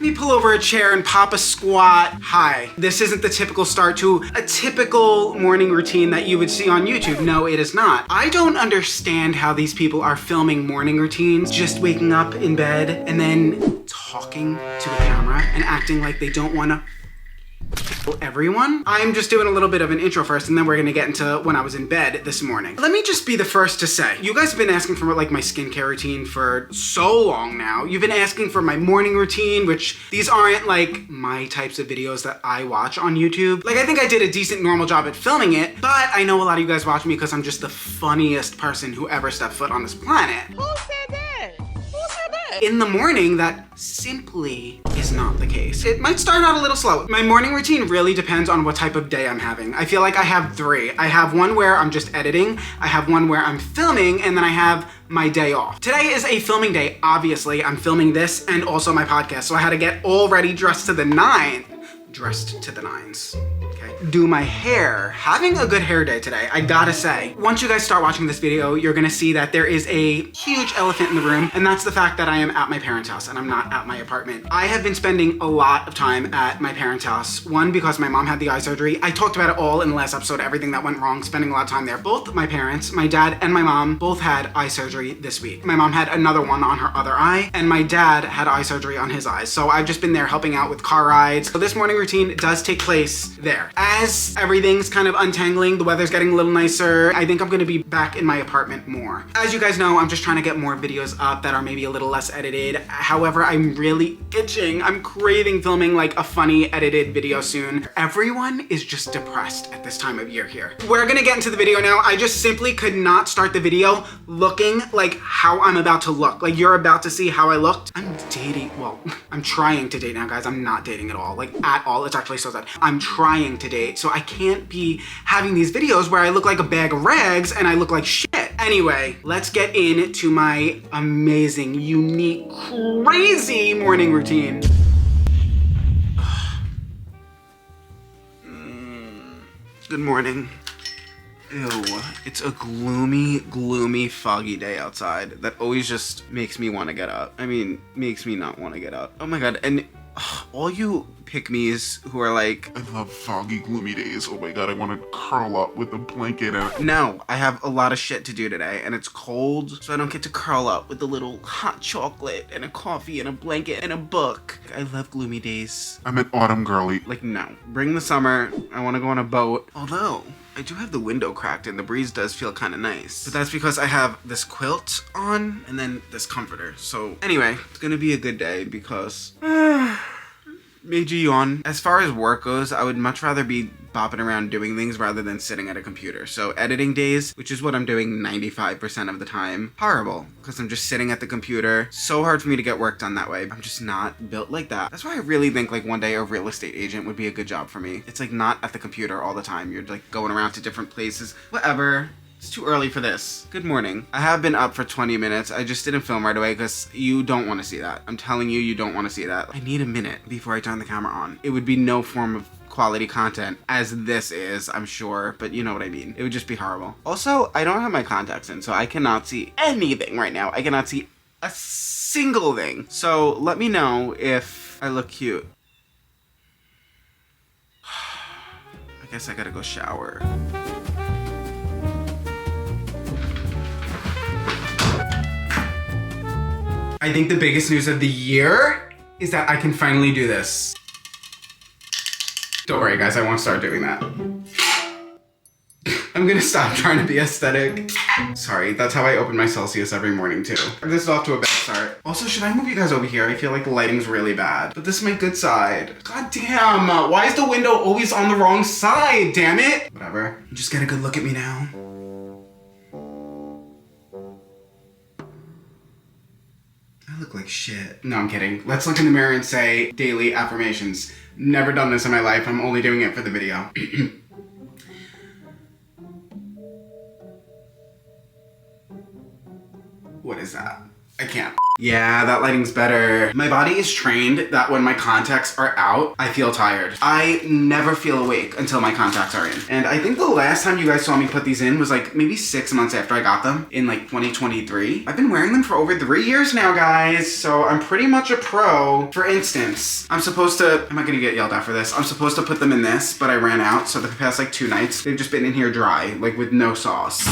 Let me pull over a chair and pop a squat. Hi. This isn't the typical start to a typical morning routine that you would see on YouTube. No, it is not. I don't understand how these people are filming morning routines, just waking up in bed and then talking to the camera and acting like they don't wanna everyone. I'm just doing a little bit of an intro first, and then we're gonna get into when I was in bed this morning. Let me just be the first to say, you guys have been asking for like my skincare routine for so long now. You've been asking for my morning routine, which these aren't like my types of videos that I watch on YouTube. Like, I think I did a decent normal job at filming it, but I know a lot of you guys watch me because I'm just the funniest person who ever stepped foot on this planet. Who said that? In the morning, that simply is not the case. It might start out a little slow. My morning routine really depends on what type of day I'm having. I feel like I have three. I have one where I'm just editing, I have one where I'm filming, and then I have my day off. Today is a filming day, obviously. I'm filming this and also my podcast, so I had to get all ready, dressed to the nines. Okay. Do my hair. Having a good hair day today, I gotta say. Once you guys start watching this video, you're gonna see that there is a huge elephant in the room, and that's the fact that I am at my parents' house and I'm not at my apartment. I have been spending a lot of time at my parents' house. One, because my mom had the eye surgery. I talked about it all in the last episode, everything that went wrong, spending a lot of time there. Both my parents, my dad and my mom, both had eye surgery this week. My mom had another one on her other eye, and my dad had eye surgery on his eyes. So I've just been there helping out with car rides. So this morning routine does take place there. As everything's kind of untangling, the weather's getting a little nicer, I think I'm gonna be back in my apartment more. As you guys know, I'm just trying to get more videos up that are maybe a little less edited. However, I'm really itching. I'm craving filming like a funny edited video soon. Everyone is just depressed at this time of year here. We're gonna get into the video now. I just simply could not start the video looking like how I'm about to look. Like, you're about to see how I looked. I'm dating, well, I'm trying to date now, guys. I'm not dating at all, like at all. It's actually so sad. I'm trying to date, so I can't be having these videos where I look like a bag of rags and I look like shit. Anyway, let's get into my amazing, unique, crazy morning routine. Good morning. Ew, it's a gloomy, foggy day outside that always just makes me want to get up. I mean, makes me not want to get up. Oh my god, and all you pick-me's who are like, I love foggy, gloomy days. Oh my god, I want to curl up with a blanket and... No, I have a lot of shit to do today, and it's cold, so I don't get to curl up with a little hot chocolate and a coffee and a blanket and a book. I love gloomy days. I'm an autumn girly. Like, no. Bring the summer. I want to go on a boat. Although, I do have the window cracked and the breeze does feel kind of nice. But that's because I have this quilt on and then this comforter. So anyway, it's gonna be a good day because... Major yawn. As far as work goes, I would much rather be bopping around doing things rather than sitting at a computer. So editing days, which is what I'm doing 95% of the time, horrible, because I'm just sitting at the computer. So hard for me to get work done that way. I'm just not built like that. That's why I really think like one day a real estate agent would be a good job for me. It's like not at the computer all the time. You're like going around to different places, whatever. It's too early for this. Good morning. I have been up for 20 minutes. I just didn't film right away because you don't want to see that. I'm telling you, you don't want to see that. I need a minute before I turn the camera on. It would be no form of quality content as this is, I'm sure, but you know what I mean. It would just be horrible. Also, I don't have my contacts in, so I cannot see anything right now. I cannot see a single thing. So let me know if I look cute. I guess I gotta go shower. I think the biggest news of the year is that I can finally do this. Don't worry guys, I won't start doing that. I'm gonna stop trying to be aesthetic. Sorry, that's how I open my Celsius every morning too. This is off to a bad start. Also, should I move you guys over here? I feel like the lighting's really bad. But this is my good side. God damn, why is the window always on the wrong side, damn it? Whatever, just get a good look at me now. I look like shit. No, I'm kidding. Let's look in the mirror and say daily affirmations. Never done this in my life. I'm only doing it for the video. What is that? I can't Yeah, that lighting's better. My body is trained that when my contacts are out, I feel tired. I never feel awake until my contacts are in. And I think the last time you guys saw me put these in was like maybe 6 months after I got them in like 2023. I've been wearing them for over 3 years now, guys. So I'm pretty much a pro. For instance, I'm supposed to, am I gonna get yelled at for this? I'm supposed to put them in this, but I ran out. So the past like 2 nights, they've just been in here dry, like with no sauce.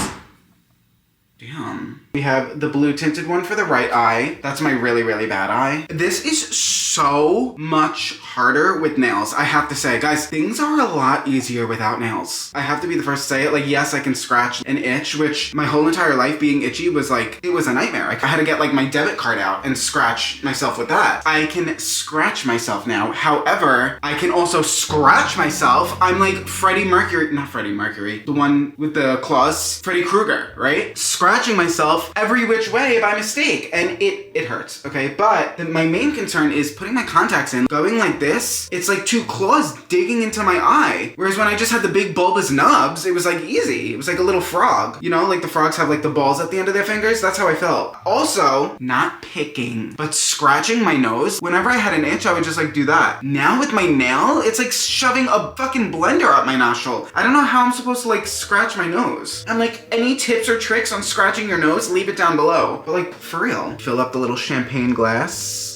Damn. We have the blue tinted one for the right eye. That's my really, really bad eye. This is so much harder with nails, I have to say. Guys, things are a lot easier without nails. I have to be the first to say it. Like, yes, I can scratch and itch, which my whole entire life being itchy was like, it was a nightmare. I had to get like my debit card out and scratch myself with that. I can scratch myself now. However, I can also scratch myself. I'm like Freddie Mercury, not Freddie Mercury, the one with the claws, Freddy Krueger, right? Scratching myself every which way by mistake, and it hurts, okay? But my main concern is putting my contacts in, going like this. It's like 2 claws digging into my eye. Whereas when I just had the big bulbous nubs, it was like easy. It was like a little frog. You know, like the frogs have like the balls at the end of their fingers? That's how I felt. Also, not picking, but scratching my nose. Whenever I had an itch, I would just like do that. Now with my nail, it's like shoving a fucking blender up my nostril. I don't know how I'm supposed to like scratch my nose. I'm like, any tips or tricks on scratching your nose? Leave it down below. But like, for real. Fill up the little champagne glass.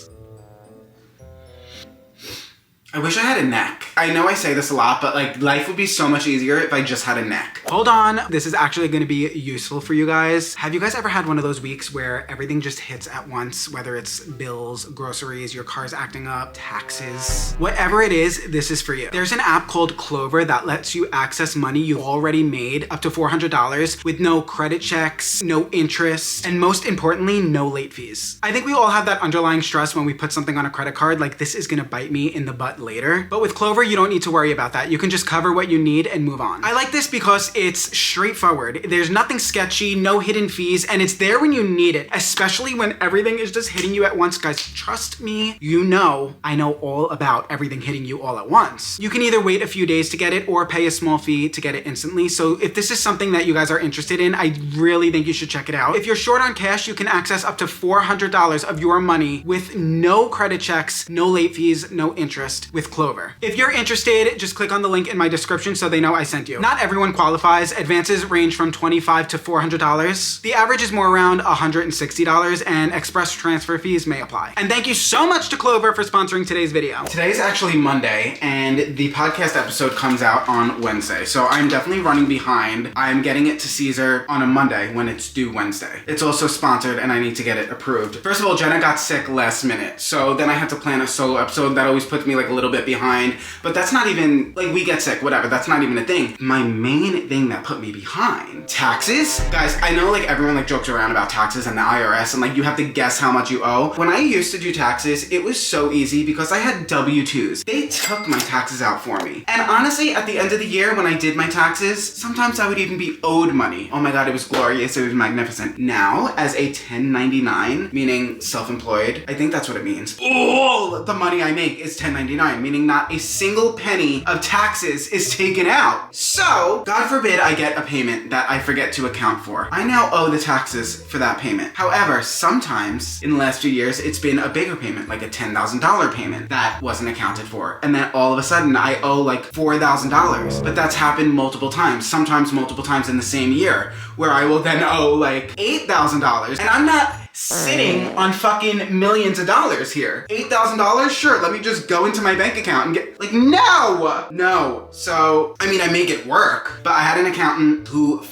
I wish I had a neck. I know I say this a lot, but like life would be so much easier if I just had a neck. Hold on, this is actually gonna be useful for you guys. Have you guys ever had one of those weeks where everything just hits at once, whether it's bills, groceries, your car's acting up, taxes, whatever it is, this is for you. There's an app called Clover that lets you access money you've already made up to $400 with no credit checks, no interest, and most importantly, no late fees. I think we all have that underlying stress when we put something on a credit card, like this is gonna bite me in the butt later. But with Clover, you don't need to worry about that. You can just cover what you need and move on. I like this because it's straightforward. There's nothing sketchy, no hidden fees, and it's there when you need it, especially when everything is just hitting you at once. Guys, trust me, you know, I know all about everything hitting you all at once. You can either wait a few days to get it or pay a small fee to get it instantly. So if this is something that you guys are interested in, I really think you should check it out. If you're short on cash, you can access up to $400 of your money with no credit checks, no late fees, no interest with Clover. If you're interested, just click on the link in my description so they know I sent you. Not everyone qualifies. Advances range from $25 to $400. The average is more around $160, and express transfer fees may apply. And thank you so much to Clover for sponsoring today's video. Today's actually Monday, and the podcast episode comes out on Wednesday, so I'm definitely running behind. I'm getting it to Caesar on a Monday when it's due Wednesday. It's also sponsored, and I need to get it approved. First of all, Jenna got sick last minute, so then I had to plan a solo episode. That always puts me like a little bit behind, but that's not even, like, we get sick, whatever, that's not even a thing. My main thing that put me behind, taxes. Guys, I know like everyone like jokes around about taxes and the IRS and like you have to guess how much you owe. When I used to do taxes, it was so easy because I had W-2s. They took my taxes out for me. And honestly, at the end of the year when I did my taxes, sometimes I would even be owed money. Oh my God, it was glorious, it was magnificent. Now, as a 1099, meaning self-employed, I think that's what it means. All the money I make is 1099, meaning not a single penny of taxes is taken out. So, God forbid I get a payment that I forget to account for. I now owe the taxes for that payment. However, sometimes in the last few years, it's been a bigger payment, like a $10,000 payment that wasn't accounted for. And then all of a sudden I owe like $4,000. But that's happened multiple times, sometimes multiple times in the same year, where I will then owe like $8,000. And I'm not sitting on fucking millions of dollars here. $8,000? Sure, let me just go into my bank account and get, like, no. So, I mean, I make it work, but I had an accountant who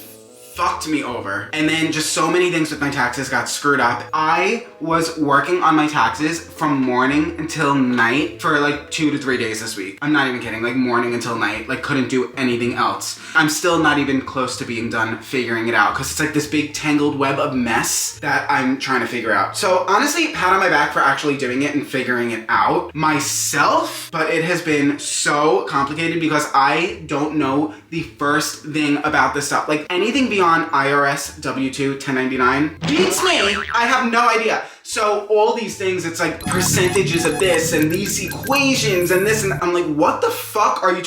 fucked me over. And then just so many things with my taxes got screwed up. I was working on my taxes from morning until night for like 2 to 3 days this week. I'm not even kidding, like morning until night, like couldn't do anything else. I'm still not even close to being done figuring it out because it's like this big tangled web of mess that I'm trying to figure out. So honestly, pat on my back for actually doing it and figuring it out myself, but it has been so complicated because I don't know the first thing about this stuff. Like anything beyond IRS, W-2, 1099 beats me. I have no idea. So all these things, it's like percentages of this and these equations and this, and I'm like, what the fuck are you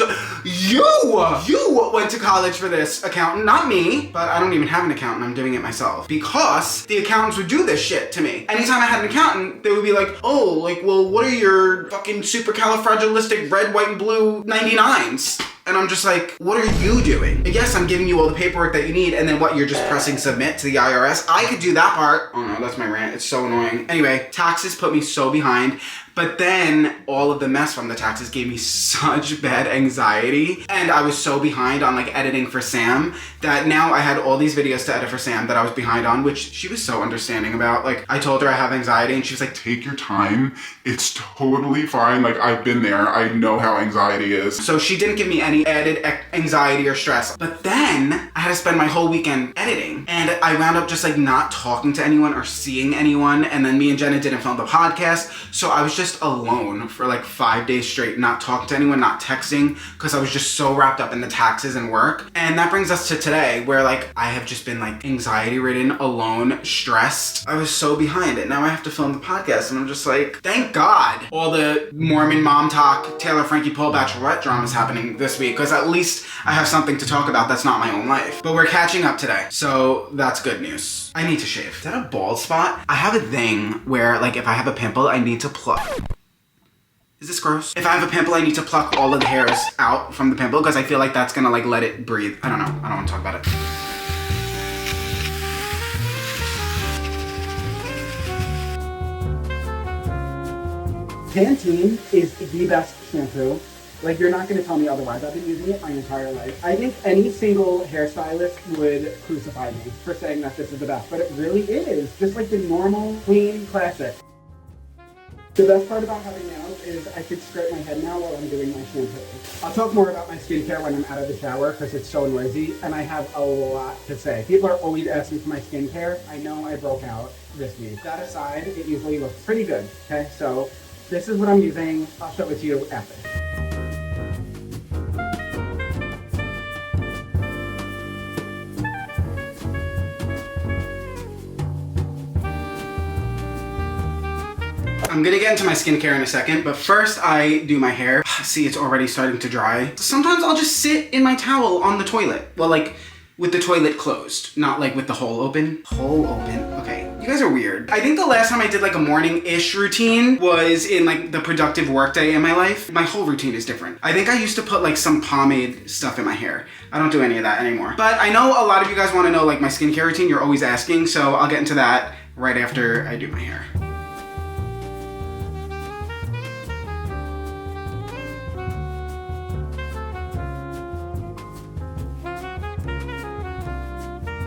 You went to college for this, accountant, not me, but I don't even have an accountant, I'm doing it myself. Because the accountants would do this shit to me. Anytime I had an accountant, they would be like, oh, like, well, what are your fucking supercalifragilistic red, white, and blue 99s? And I'm just like, what are you doing? Yes, I'm giving you all the paperwork that you need, and then what, you're just pressing submit to the IRS? I could do that part. Oh no, that's my rant, it's so annoying. Anyway, taxes put me so behind, but then all of the mess from the taxes gave me such bad anxiety, and I was so behind on like editing for Sam that now I had all these videos to edit for Sam that I was behind on, which she was so understanding about. Like, I told her I have anxiety, and she was like, take your time, it's totally fine. Like, I've been there, I know how anxiety is. So she didn't give me any added anxiety or stress. But then I had to spend my whole weekend editing, and I wound up just like not talking to anyone or seeing anyone, and then me and Jenna didn't film the podcast, so I was just alone for like 5 days straight, not talking to anyone, not texting, because I was just so wrapped up in the taxes and work. And that brings us to today, where like I have just been like anxiety ridden, alone, stressed. I was so behind it. Now I have to film the podcast, and I'm just like, thank God all the Mormon mom talk, Taylor Frankie Paul Bachelorette drama is happening this week, because at least I have something to talk about that's not my own life. But we're catching up today, so that's good news. I need to shave. Is that a bald spot? I have a thing where like if I have a pimple, I need to pluck. Is this gross? If I have a pimple, I need to pluck all of the hairs out from the pimple, because I feel like that's gonna like let it breathe. I don't know. I don't want to talk about it. Pantene is the best shampoo. Like, you're not going to tell me otherwise. I've been using it my entire life. I think any single hairstylist would crucify me for saying that this is the best, but it really is. Just like the normal, clean, classic. The best part about having nails is I could scrape my head now while I'm doing my shampoo. I'll talk more about my skincare when I'm out of the shower because it's so noisy, and I have a lot to say. People are always asking for my skincare. I know I broke out this week. That aside, it usually looks pretty good, okay? So this is what I'm using. I'll show it to you after. I'm gonna get into my skincare in a second, but first I do my hair. See, it's already starting to dry. Sometimes I'll just sit in my towel on the toilet. Well, like, with the toilet closed, not like with the hole open. Hole open, okay. You guys are weird. I think the last time I did like a morning-ish routine was in like the productive workday in my life. My whole routine is different. I think I used to put like some pomade stuff in my hair. I don't do any of that anymore. But I know a lot of you guys wanna know like my skincare routine. You're always asking, so I'll get into that right after I do my hair.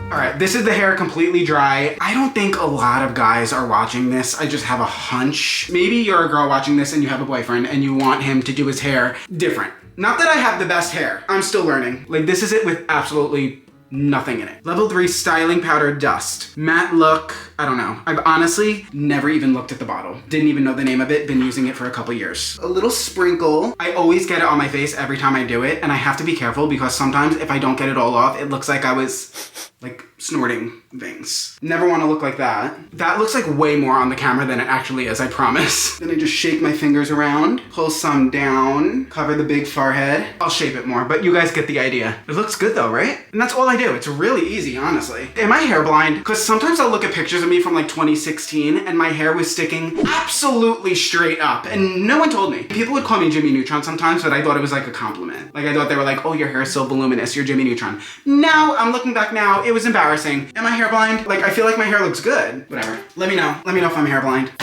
All right, this is the hair completely dry. I don't think a lot of guys are watching this. I just have a hunch. Maybe you're a girl watching this and you have a boyfriend and you want him to do his hair different. Not that I have the best hair. I'm still learning. Like, this is it with absolutely nothing in it. Level 3 styling powder dust. Matte look, I don't know. I've honestly never even looked at the bottle. Didn't even know the name of it, been using it for a couple years. A little sprinkle. I always get it on my face every time I do it, and I have to be careful because sometimes if I don't get it all off, it looks like I was like snorting things. Never want to look like that. That looks like way more on the camera than it actually is, I promise. Then I just shake my fingers around, pull some down, cover the big forehead. I'll shape it more, but you guys get the idea. It looks good though, right? And that's all I do. It's really easy, honestly. Am I hair blind? Because sometimes I'll look at pictures of me from like 2016 and my hair was sticking absolutely straight up and no one told me. People would call me Jimmy Neutron sometimes, but I thought it was like a compliment. Like I thought they were like, oh, your hair is so voluminous, you're Jimmy Neutron. Now, I'm looking back now, it was embarrassing. Am I hair blind? Like, I feel like my hair looks good. Whatever. Let me know. Let me know if I'm hair blind.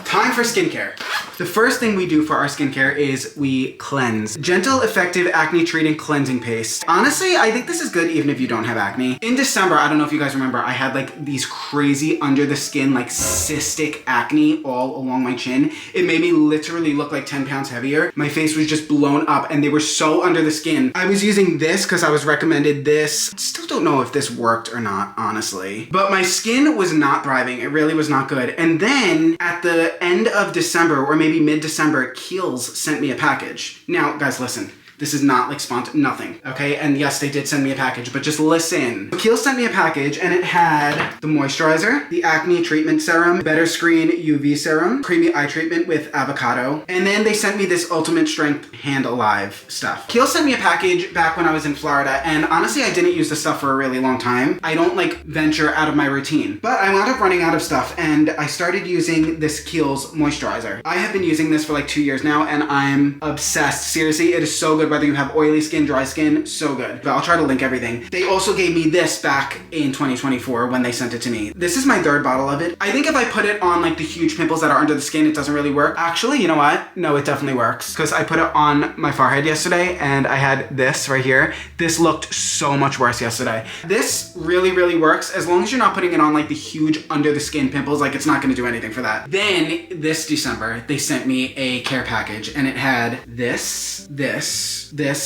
Time for skincare. The first thing we do for our skincare is we cleanse. Gentle, effective acne treating cleansing paste. Honestly, I think this is good even if you don't have acne. In December, I don't know if you guys remember, I had like these crazy under the skin, like cystic acne all along my chin. It made me literally look like 10 pounds heavier. My face was just blown up and they were so under the skin. I was using this because I was recommended this. Still don't know if this worked or not, honestly. But my skin was not thriving. It really was not good. And then at the end of December, or maybe mid-December, Kiehl's sent me a package. Now, guys, listen. This is not like nothing, okay? And yes, they did send me a package, but just listen. Kiehl's sent me a package and it had the moisturizer, the acne treatment serum, Better Screen UV serum, creamy eye treatment with avocado, and then they sent me this Ultimate Strength Hand Alive stuff. Kiehl sent me a package back when I was in Florida, and honestly, I didn't use this stuff for a really long time. I don't like venture out of my routine, but I wound up running out of stuff, and I started using this Kiehl's moisturizer. I have been using this for like 2 years now, and I'm obsessed. Seriously, it is so good whether you have oily skin, dry skin, so good. But I'll try to link everything. They also gave me this back in 2024 when they sent it to me. This is my 3rd bottle of it. I think if I put it on like the huge pimples that are under the skin, it doesn't really work. Actually, you know what? No, it definitely works, because I put it on my forehead yesterday and I had this right here. This looked so much worse yesterday. This really, really works as long as you're not putting it on like the huge under the skin pimples. Like, it's not going to do anything for that. Then this December, they sent me a care package and it had this,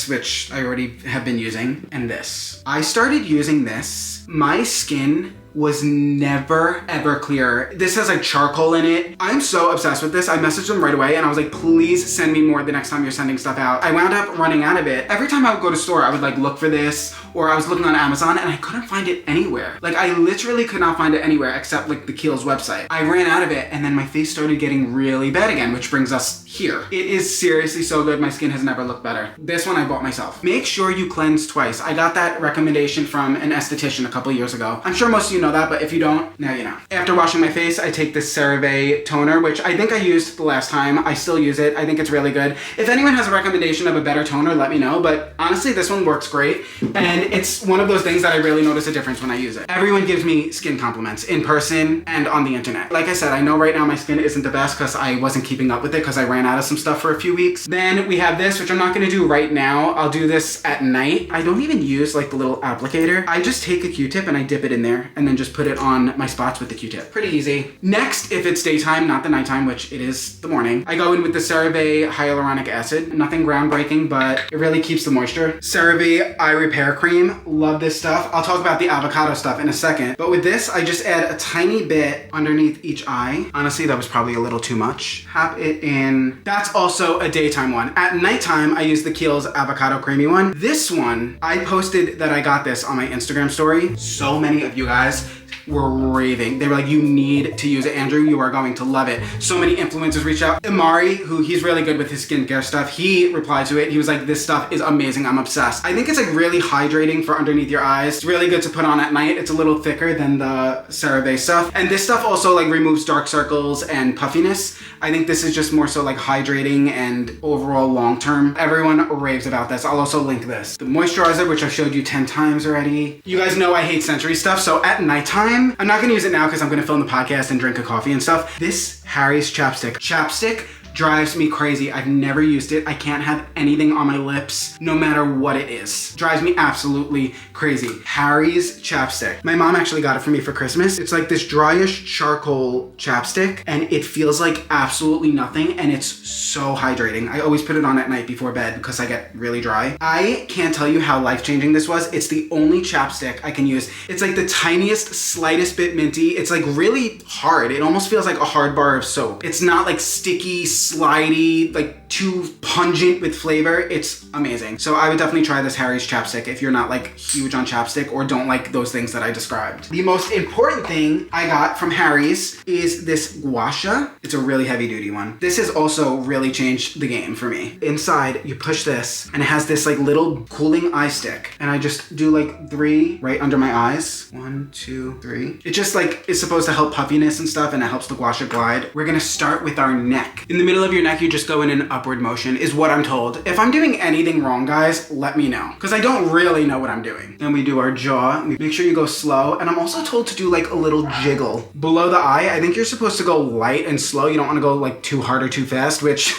which I already have been using, and this. I started using this. My skin was never ever clear. This has like charcoal in it. I'm so obsessed with this. I messaged them right away and I was like, please send me more the next time you're sending stuff out. I wound up running out of it. Every time I would go to store, I would like look for this, or I was looking on Amazon and I couldn't find it anywhere. Like, I literally could not find it anywhere except like the Kiehl's website. I ran out of it and then my face started getting really bad again, which brings us here. It is seriously so good. My skin has never looked better. This one I bought myself. Make sure you cleanse twice. I got that recommendation from an esthetician a couple years ago. I'm sure most of you know that, but if you don't, now you know. After washing my face, I take this CeraVe toner, which I think I used the last time. I still use it. I think it's really good. If anyone has a recommendation of a better toner, let me know, but honestly, this one works great, and it's one of those things that I really notice a difference when I use it. Everyone gives me skin compliments in person and on the internet. Like I said, I know right now my skin isn't the best because I wasn't keeping up with it because I ran out of some stuff for a few weeks. Then we have this, which I'm not gonna do right now. I'll do this at night. I don't even use like the little applicator. I just take a Q-tip and I dip it in there and then just put it on my spots with the Q-tip. Pretty easy. Next, if it's daytime, not the nighttime, which it is the morning, I go in with the CeraVe hyaluronic acid. Nothing groundbreaking, but it really keeps the moisture. CeraVe Eye Repair Cream. Love this stuff. I'll talk about the avocado stuff in a second. But with this, I just add a tiny bit underneath each eye. Honestly, that was probably a little too much. Tap it in. That's also a daytime one. At nighttime, I use the Kiehl's avocado creamy one. This one, I posted that I got this on my Instagram story. So many of you guys were raving. They were like, you need to use it, Andrew. You are going to love it. So many influencers reached out. Amari, who he's really good with his skincare stuff, he replied to it. He was like, this stuff is amazing. I'm obsessed. I think it's like really hydrating for underneath your eyes. It's really good to put on at night. It's a little thicker than the CeraVe stuff. And this stuff also like removes dark circles and puffiness. I think this is just more so like hydrating and overall long-term. Everyone raves about this. I'll also link this. The moisturizer, which I've showed you 10 times already. You guys know I hate sensory stuff. So at nighttime, I'm not gonna use it now because I'm gonna film the podcast and drink a coffee and stuff. This Harry's chapstick. Chapstick drives me crazy. I've never used it. I can't have anything on my lips, no matter what it is. Drives me absolutely crazy. Harry's chapstick. My mom actually got it for me for Christmas. It's like this dryish charcoal chapstick, and it feels like absolutely nothing, and it's so hydrating. I always put it on at night before bed because I get really dry. I can't tell you how life-changing this was. It's the only chapstick I can use. It's like the tiniest, slightest bit minty. It's like really hard. It almost feels like a hard bar of soap. It's not like sticky, slidey, like too pungent with flavor. It's amazing. So I would definitely try this Harry's chapstick if you're not like huge on chapstick or don't like those things that I described. The most important thing I got from Harry's is this gua sha. It's a really heavy duty one. This has also really changed the game for me. Inside, you push this and it has this like little cooling eye stick. And I just do like 3 right under my eyes. 1, 2, 3. It just like is supposed to help puffiness and stuff, and it helps the gua sha glide. We're gonna start with our neck. In the middle of your neck, you just go in an upward motion is what I'm told. If I'm doing anything wrong, guys, let me know, because I don't really know what I'm doing. Then we do our jaw. We make sure you go slow, and I'm also told to do like a little jiggle. Below the eye, I think you're supposed to go light and slow. You don't want to go like too hard or too fast, which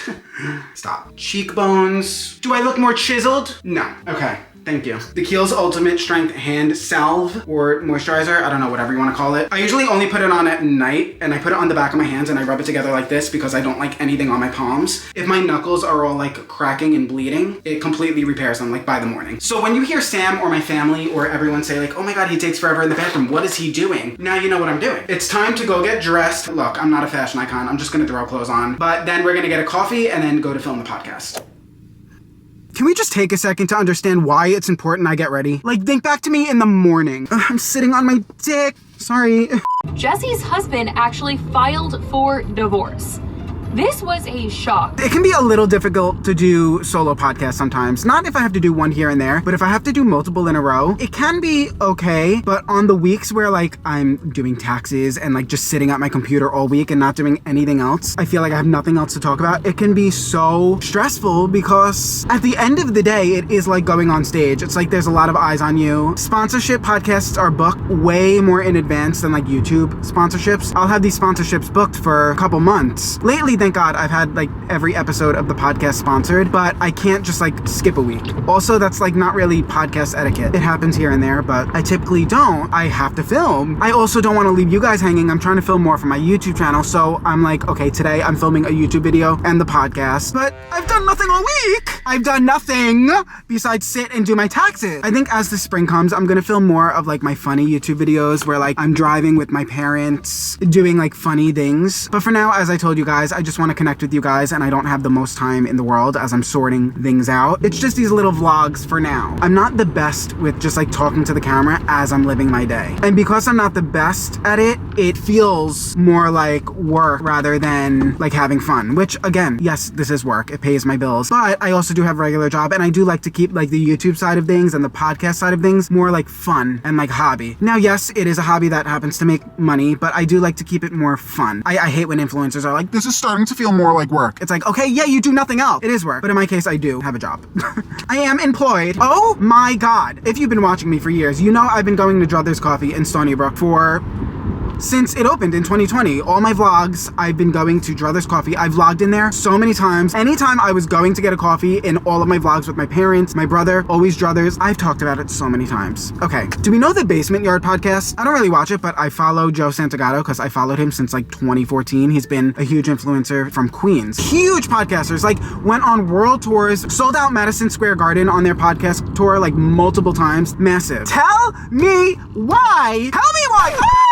stop. Cheekbones. Do I look more chiseled? No. Okay. Thank you. The Kiehl's Ultimate Strength Hand Salve or Moisturizer. I don't know, whatever you want to call it. I usually only put it on at night, and I put it on the back of my hands and I rub it together like this because I don't like anything on my palms. If my knuckles are all like cracking and bleeding, it completely repairs them like by the morning. So when you hear Sam or my family or everyone say like, oh my God, he takes forever in the bathroom, what is he doing? Now you know what I'm doing. It's time to go get dressed. Look, I'm not a fashion icon. I'm just gonna throw clothes on. But then we're gonna get a coffee and then go to film the podcast. Can we just take a second to understand why it's important I get ready? Like, think back to me in the morning. I'm sitting on my dick. Sorry. Jesse's husband actually filed for divorce. This was a shock. It can be a little difficult to do solo podcasts sometimes. Not if I have to do one here and there, but if I have to do multiple in a row, it can be okay. But on the weeks where like I'm doing taxes and like just sitting at my computer all week and not doing anything else, I feel like I have nothing else to talk about. It can be so stressful because at the end of the day, it is like going on stage. It's like there's a lot of eyes on you. Sponsorship podcasts are booked way more in advance than like YouTube sponsorships. I'll have these sponsorships booked for a couple months. Lately, thank God, I've had like every episode of the podcast sponsored, but I can't just like skip a week. Also, that's like not really podcast etiquette. It happens here and there, but I typically don't. I have to film. I also don't want to leave you guys hanging. I'm trying to film more for my YouTube channel, so I'm like, okay, today I'm filming a YouTube video and the podcast, but I've done nothing all week. I've done nothing besides sit and do my taxes. I think as the spring comes, I'm gonna film more of like my funny YouTube videos where like I'm driving with my parents, doing like funny things. But for now, as I told you guys, I just want to connect with you guys and I don't have the most time in the world as I'm sorting things out. It's just these little vlogs for now. I'm not the best with just like talking to the camera as I'm living my day. And because I'm not the best at it, it feels more like work rather than like having fun, which again, yes, this is work. It pays my bills, but I also do have a regular job and I do like to keep like the YouTube side of things and the podcast side of things more like fun and like hobby. Now, yes, it is a hobby that happens to make money, but I do like to keep it more fun. I hate when influencers are like, This is starting to feel more like work. it's like, okay, yeah, you do nothing else. It is work. But in my case, I do have a job. I am employed. Oh my God. If you've been watching me for years, you know I've been going to Druthers Coffee in Stony Brook since it opened in 2020. All my vlogs, I've been going to Druthers Coffee. I've vlogged in there so many times. Anytime I was going to get a coffee in all of my vlogs with my parents, my brother, always Druthers. I've talked about it so many times. Okay, do we know the Basement Yard podcast? I don't really watch it, but I follow Joe Santagato because I followed him since like 2014. He's been a huge influencer from Queens. Huge podcasters, like went on world tours, sold out Madison Square Garden on their podcast tour like multiple times. Massive. Tell me why. Tell me why. Ah!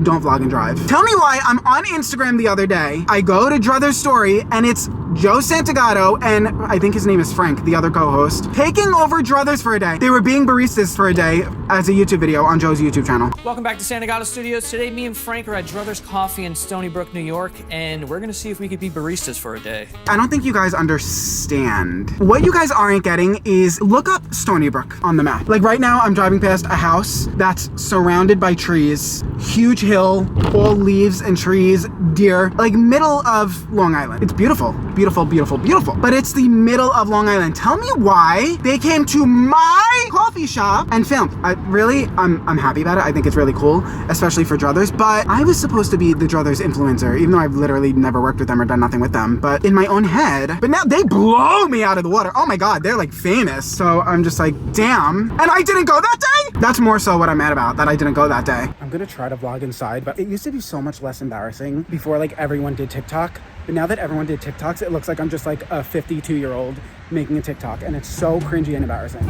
Don't vlog and drive. Tell me why I'm on Instagram the other day. I go to Druthers Story and it's Joe Santagato and I think his name is Frank, the other co-host, taking over Druthers for a day. They were being baristas for a day as a YouTube video on Joe's YouTube channel. Welcome back to Santagato Studios. Today, me and Frank are at Druthers Coffee in Stony Brook, New York, and we're gonna see if we could be baristas for a day. I don't think you guys understand. What you guys aren't getting is look up Stony Brook on the map. Like right now, I'm driving past a house that's surrounded by trees, huge hill, all leaves and trees, deer, like middle of Long Island. It's beautiful, beautiful, beautiful, beautiful. But it's the middle of Long Island. Tell me why they came to my coffee shop and filmed. I'm happy about it. I think it's really cool, especially for Druthers. But I was supposed to be the Druthers influencer, even though I've literally never worked with them or done nothing with them. But in my own head, but now they blow me out of the water. Oh my God, they're like famous. So I'm just like, damn. And I didn't go that day? That's more so what I'm mad about, that I didn't go that day. I'm gonna try to vlog inside, but it used to be so much less embarrassing before like everyone did TikTok. But now that everyone did TikToks, it looks like I'm just like a 52-year-old making a TikTok, and it's so cringy and embarrassing.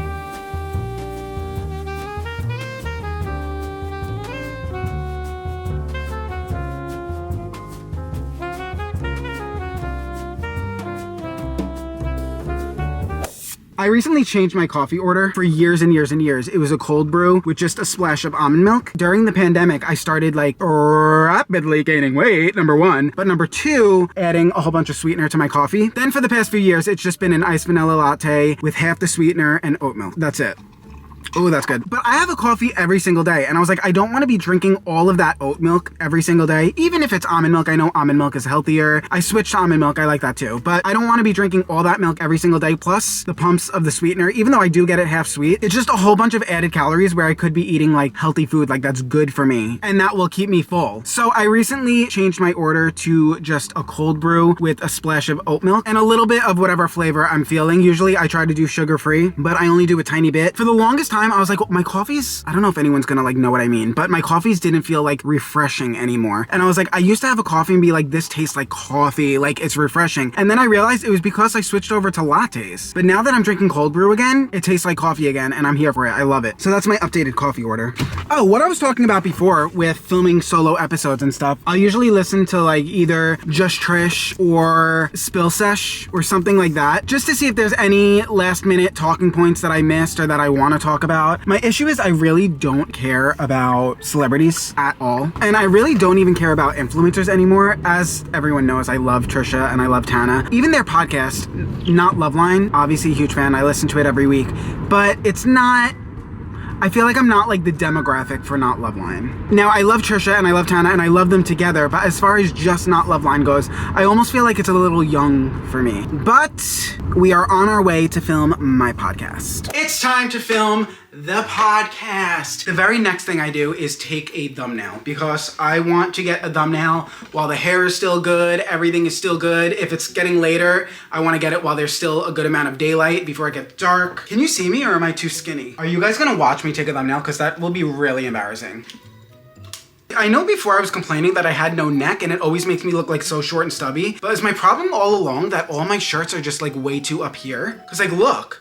I recently changed my coffee order for years and years and years. It was a cold brew with just a splash of almond milk. During the pandemic, I started like rapidly gaining weight, number one, but number two, adding a whole bunch of sweetener to my coffee. Then for the past few years, it's just been an iced vanilla latte with half the sweetener and oat milk. That's it. Oh, that's good. But I have a coffee every single day, and I was like, I don't want to be drinking all of that oat milk every single day, even if it's almond milk. I know almond milk is healthier. I switched to almond milk. I like that too. But I don't want to be drinking all that milk every single day, plus the pumps of the sweetener, even though I do get it half sweet. It's just a whole bunch of added calories where I could be eating like healthy food, like that's good for me, and that will keep me full. So I recently changed my order to just a cold brew with a splash of oat milk and a little bit of whatever flavor I'm feeling. Usually I try to do sugar-free, but I only do a tiny bit. For the longest time, time I was like, well, my coffees, I don't know if anyone's gonna like know what I mean, but my coffees didn't feel like refreshing anymore. And I was like, I used to have a coffee and be like, this tastes like coffee, like it's refreshing. And then I realized it was because I switched over to lattes. But now that I'm drinking cold brew again, it tastes like coffee again, and I'm here for it. I love it. So that's my updated coffee order. Oh, what I was talking about before with filming solo episodes and stuff, I'll usually listen to like either Just Trish or Spill Sesh or something like that, just to see if there's any last minute talking points that I missed or that I want to talk about. My issue is I really don't care about celebrities at all. And I really don't even care about influencers anymore. As everyone knows, I love Trisha and I love Tana. Even their podcast, not Loveline, obviously a huge fan. I listen to it every week, but it's not, I feel like I'm not like the demographic for Not Loveline. Now, I love Trisha and I love Tana and I love them together, but as far as just Not Loveline goes, I almost feel like it's a little young for me. But we are on our way to film my podcast. It's time to film the podcast. The very next thing I do is take a thumbnail because I want to get a thumbnail while the hair is still good, everything is still good. If it's getting later, I want to get it while there's still a good amount of daylight before it gets dark. Can you see me or am I too skinny? Are you guys gonna watch me take a thumbnail? Because that will be really embarrassing. I know before I was complaining that I had no neck and it always makes me look like so short and stubby, but is my problem all along that all my shirts are just like way too up here? Because like, look.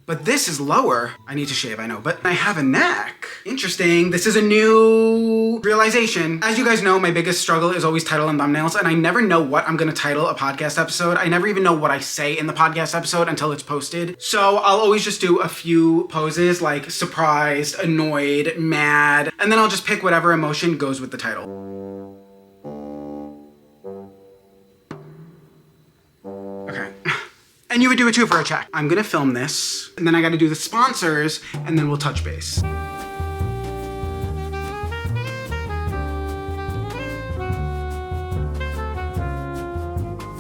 But this is lower. I need to shave, I know, but I have a neck. Interesting. This is a new realization. As you guys know, my biggest struggle is always title and thumbnails, and I never know what I'm gonna title a podcast episode. I never even know what I say in the podcast episode until it's posted. So I'll always just do a few poses like surprised, annoyed, mad, and then I'll just pick whatever emotion goes with the title. Okay. And you would do it too for a check. I'm gonna film this, and then I gotta do the sponsors, and then we'll touch base.